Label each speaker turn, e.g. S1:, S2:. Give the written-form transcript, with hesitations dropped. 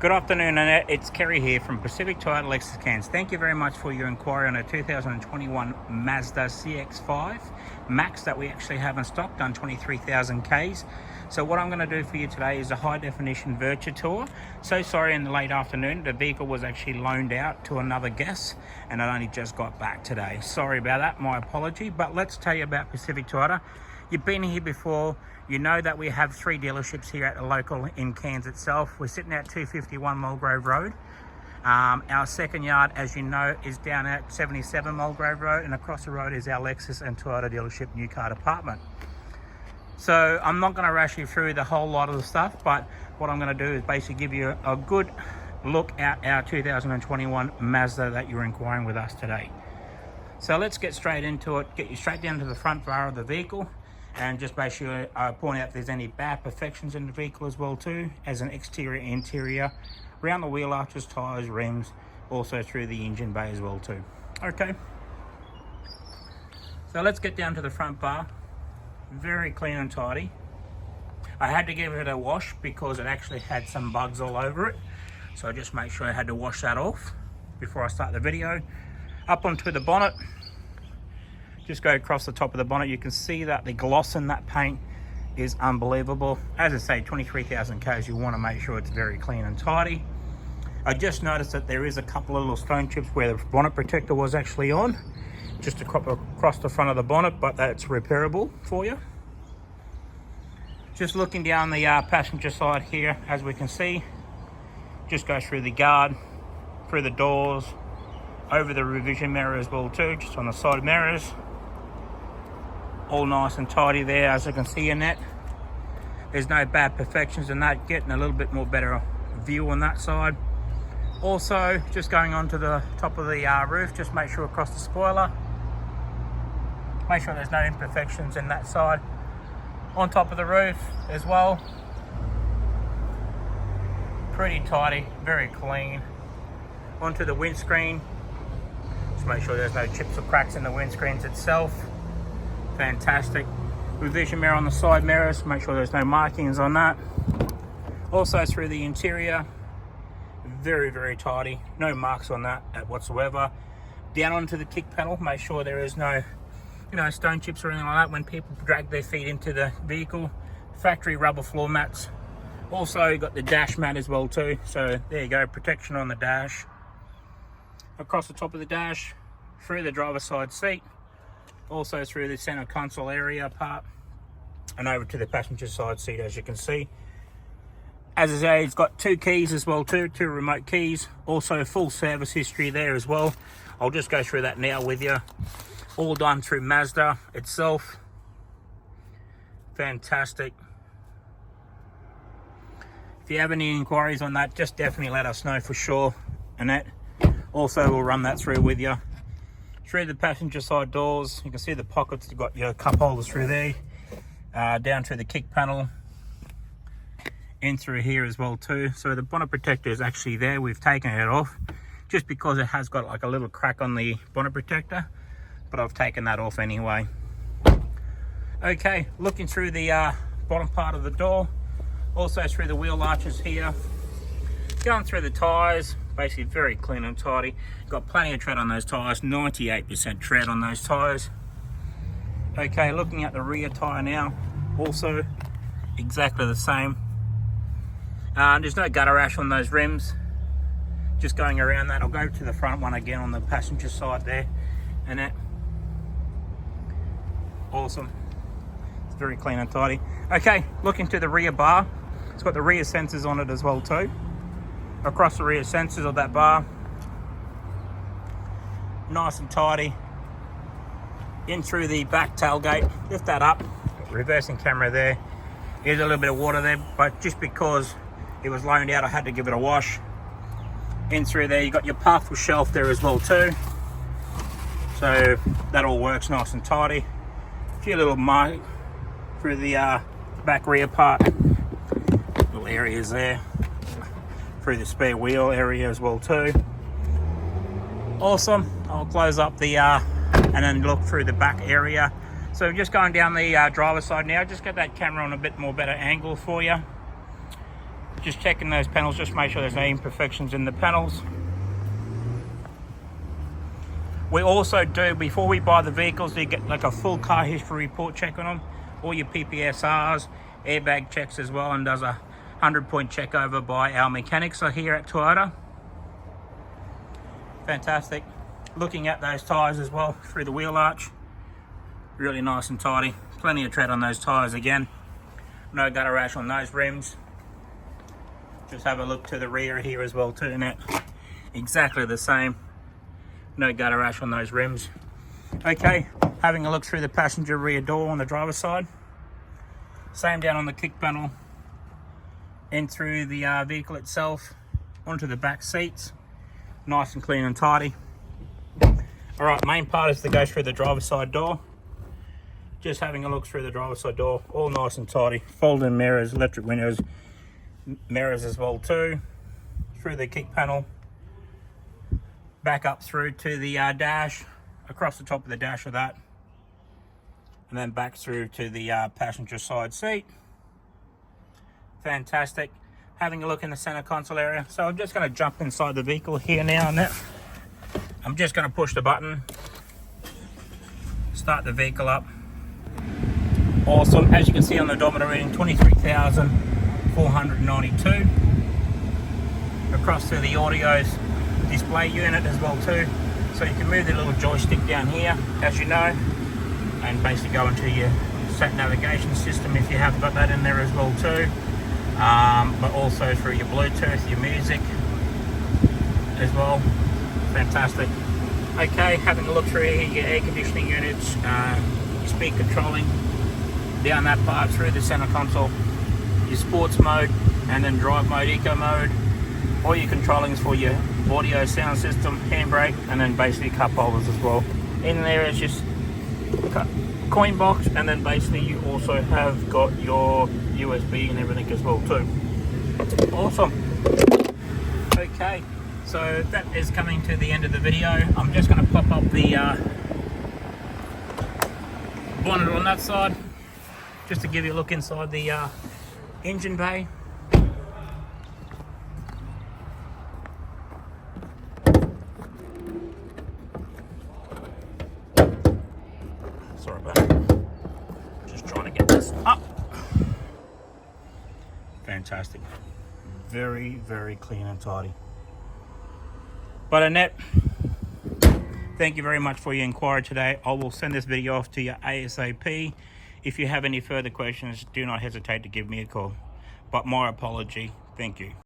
S1: Good afternoon, Annette. It's Kerry here from Pacific Title Lexus Cairns. Thank you very much for your inquiry on a 2021 Mazda CX-5 Max that we actually have in stock, done 23,000 Ks. So what I'm going to do for you today is a high definition virtual tour. So sorry in the late afternoon, the vehicle was actually loaned out to another guest and I only just got back today. Sorry about that, my apology, but let's tell you about Pacific Title. You've been here before. You know that we have 3 dealerships here at the local in Cairns itself. We're sitting at 251 Mulgrove Road. Our second yard, as you know, is down at 77 Mulgrove Road, and across the road is our Lexus and Toyota dealership new car department. So I'm not going to rush you through the whole lot of the stuff, but what I'm going to do is basically give you a good look at our 2021 Mazda that you're inquiring with us today. So let's get straight into it, get you straight down to the front bar of the vehicle, and just basically point out if there's any bad perfections in the vehicle as well too, as an exterior, interior, around the wheel arches, tyres, rims, also through the engine bay as well too. Okay, so let's get down to the front bar. Very clean and tidy. I had to give it a wash because it actually had some bugs all over it, so I just made sure I had to wash that off before I start the video. Up onto the bonnet, just go across the top of the bonnet. You can see that the gloss in that paint is unbelievable. As I say, 23,000 Ks, you want to make sure it's very clean and tidy. I just noticed that there is a couple of little stone chips where the bonnet protector was actually on, just across the front of the bonnet, but that's repairable for you. Just looking down the passenger side here, as we can see, just go through the guard, through the doors, over the revision mirror as well too, just on the side mirrors. All nice and tidy there, as you can see in that. There's no bad perfections in that, getting a little bit more better view on that side. Also, just going on to the top of the roof, just make sure across the spoiler, make sure there's no imperfections in that side. On top of the roof as well, pretty tidy, very clean. Onto the windscreen, just make sure there's no chips or cracks in the windscreens itself. Fantastic. Revision mirror on the side mirrors, make sure there's no markings on that. Also through the interior, very tidy, no marks on that whatsoever. Down onto the kick panel, make sure there is no stone chips or anything like that when people drag their feet into the vehicle. Factory rubber floor mats. Also you've got the dash mat as well too, so there you go, protection on the dash. Across the top of the dash, through the driver's side seat, also through the center console area part, and over to the passenger side seat, as you can see. As I say, it's got 2 keys as well too, 2 remote keys. Also full service history there as well. I'll just go through that now with you. All done through Mazda itself. Fantastic. If you have any inquiries on that, just definitely let us know for sure, Annette. Also, we'll run that through with you. Through the passenger side doors, you can see the pockets. You've got your cup holders through there, down through the kick panel, in through here as well too. So the bonnet protector is actually there. We've taken it off just because it has got like a little crack on the bonnet protector, but I've taken that off anyway. Okay, looking through the bottom part of the door, also through the wheel arches here, going through the tires. Basically very clean and tidy. Got plenty of tread on those tires, 98% tread on those tires. Okay, looking at the rear tire now, also exactly the same. There's no gutter rash on those rims. Just going around that, I'll go to the front one again on the passenger side there, and that. Awesome. It's very clean and tidy. Okay, looking to the rear bar. It's got the rear sensors on it as well too. Across the rear sensors of that bar, nice and tidy. In through the back tailgate, lift that up, reversing camera there. There's a little bit of water there, but just because it was loaned out, I had to give it a wash. In through there, you got your pathway shelf there as well too, so that all works nice and tidy. A few little mark through the back rear part, little areas there. Through the spare wheel area as well too. Awesome. I'll close up the and then look through the back area. So just going down the driver's side now, just get that camera on a bit more better angle for you. Just checking those panels, just make sure there's no imperfections in the panels. We also do, before we buy the vehicles, you get like a full car history report check on them, all your PPSRs, airbag checks as well, and does a 100-point check over by our mechanics here at Toyota. Fantastic. Looking at those tyres as well through the wheel arch, really nice and tidy. Plenty of tread on those tyres again. No gutter rash on those rims. Just have a look to the rear here as well too, Annette. Exactly the same. No gutter rash on those rims. Okay, having a look through the passenger rear door on the driver's side. Same down on the kick panel. In through the vehicle itself, onto the back seats. Nice and clean and tidy. Alright, main part is to go through the driver's side door. Just having a look through the driver's side door, all nice and tidy. Fold-in mirrors, electric windows, mirrors as well too. Through the kick panel. Back up through to the dash, across the top of the dash of that. And then back through to the passenger side seat. Fantastic. Having a look in the center console area. So I'm just going to jump inside the vehicle here now, and that I'm just going to push the button, start the vehicle up. Awesome. As you can see on the odometer reading, 23,492. Across to the audio's display unit as well too. So you can move the little joystick down here, as you know, and basically go into your sat navigation system if you have got that in there as well too. But also through your Bluetooth, your music as well. Fantastic. Okay, having a look through here, your air conditioning units, your speed controlling, down that part through the center console, your sports mode, and then drive mode, eco mode. All your controllings for your audio sound system, handbrake, and then basically cup holders as well. In there is just coin box, and then basically you also have got your USB and everything as well too. Awesome. Okay, so that is coming to the end of the video. I'm just going to pop up the bonnet on that side, just to give you a look inside the engine bay. Sorry about it. Just trying to get this up. Fantastic. Very, very clean and tidy. But Annette, thank you very much for your inquiry today. I will send this video off to you ASAP. If you have any further questions, do not hesitate to give me a call. But my apology. Thank you.